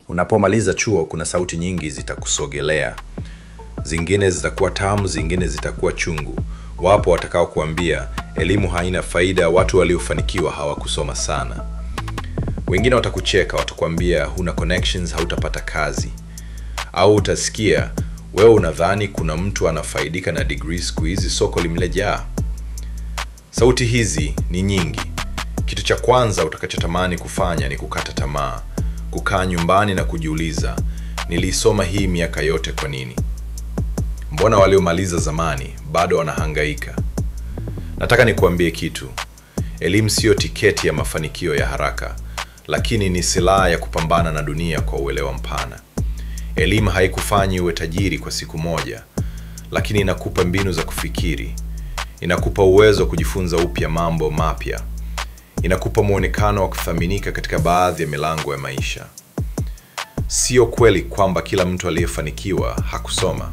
Unapomaliza chuo kuna sauti nyingi zitakusogelea. Zingine zitakuwa tamu, zingine zitakuwa chungu. Wapo watakao kuambia elimu haina faida, watu waliofanikiwa hawakusoma sana. Wengine watakucheka, watakwambia huna connections, hautapata kazi. Au utasikia wewe unadhani kuna mtu anafaidika na degree siku hizi, soko limejaa. Sauti hizi ni nyingi. Kitu cha kwanza utakachotamani kufanya ni kukata tamaa, kukaa nyumbani na kujiuliza, nilisoma hii miaka yote kwa nini? Mbona waliomaliza zamani bado wanahangaika? Nataka nikuambie kitu. Elimu sio tiketi ya mafanikio ya haraka, lakini ni silaha ya kupambana na dunia kwa uelewa mpana. Elimu haikufanyi uwe tajiri kwa siku moja, lakini inakupa mbinu za kufikiri. Inakupa uwezo wa kujifunza upya mambo mapya. Inakupa muonekano wa kuthaminika katika baadhi ya milango ya maisha. Sio kweli kwamba kila mtu aliyefanikiwa hakusoma,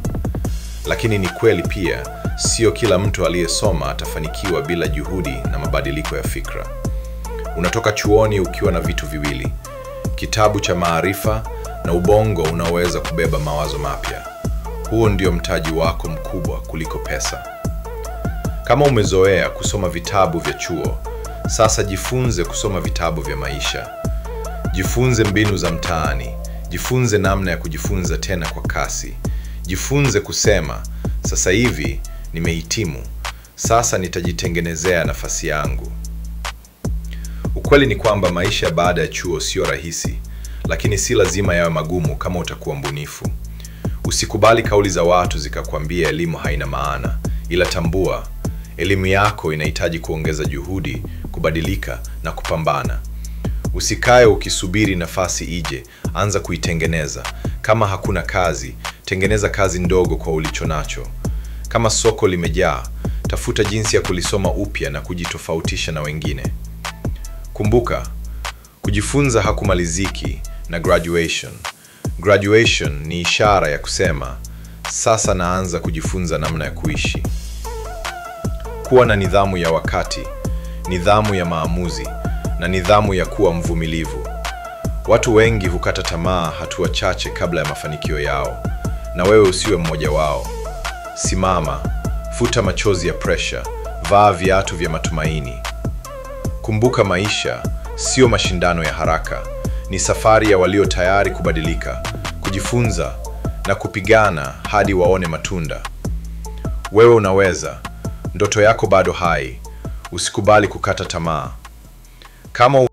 lakini ni kweli pia sio kila mtu aliyesoma atafanikiwa bila juhudi na mabadiliko ya fikra. Unatoka chuoni ukiwa na vitu viwili: kitabu cha maarifa na ubongo unaoweza kubeba mawazo mapya. Huo ndio mtaji wako mkubwa kuliko pesa. Kama umezoea kusoma vitabu vya chuo, sasa jifunze kusoma vitabu vya maisha. Jifunze mbinu za mtaani, jifunze namna ya kujifunza tena kwa kasi. Jifunze kusema, sasa hivi nimehitimu, sasa nitajitengenezea nafasi yangu. Ukweli ni kwamba maisha baada ya chuo sio rahisi, lakini si lazima yawe magumu kama utakuwa mbunifu. Usikubali kauli za watu zikakwambia elimu haina maana, ila tambua, elimu yako inahitaji kuongeza juhudi, kubadilika na kupambana. Usikae ukisubiri nafasi ije, anza kuitengeneza. Kama hakuna kazi, tengeneza kazi ndogo kwa ulichonacho. Kama soko limejaa, tafuta jinsi ya kulisoma upya na kujitofautisha na wengine. Kumbuka, kujifunza hakumaliziki na graduation. Graduation ni ishara ya kusema, sasa naanza kujifunza namna ya kuishi. Kuwa na nidhamu ya wakati, nidhamu ya maamuzi, na nidhamu ya kuwa mvumilivu. Watu wengi hukata tamaa hatua chache kabla ya mafanikio yao, na wewe usiwe mmoja wao. Simama, futa machozi ya pressure, vaa viatu vya matumaini. Kumbuka, maisha sio mashindano ya haraka, ni safari ya walio tayari kubadilika, kujifunza na kupigana hadi waone matunda. Wewe unaweza, ndoto yako bado hai, usikubali kukata tamaa. Kama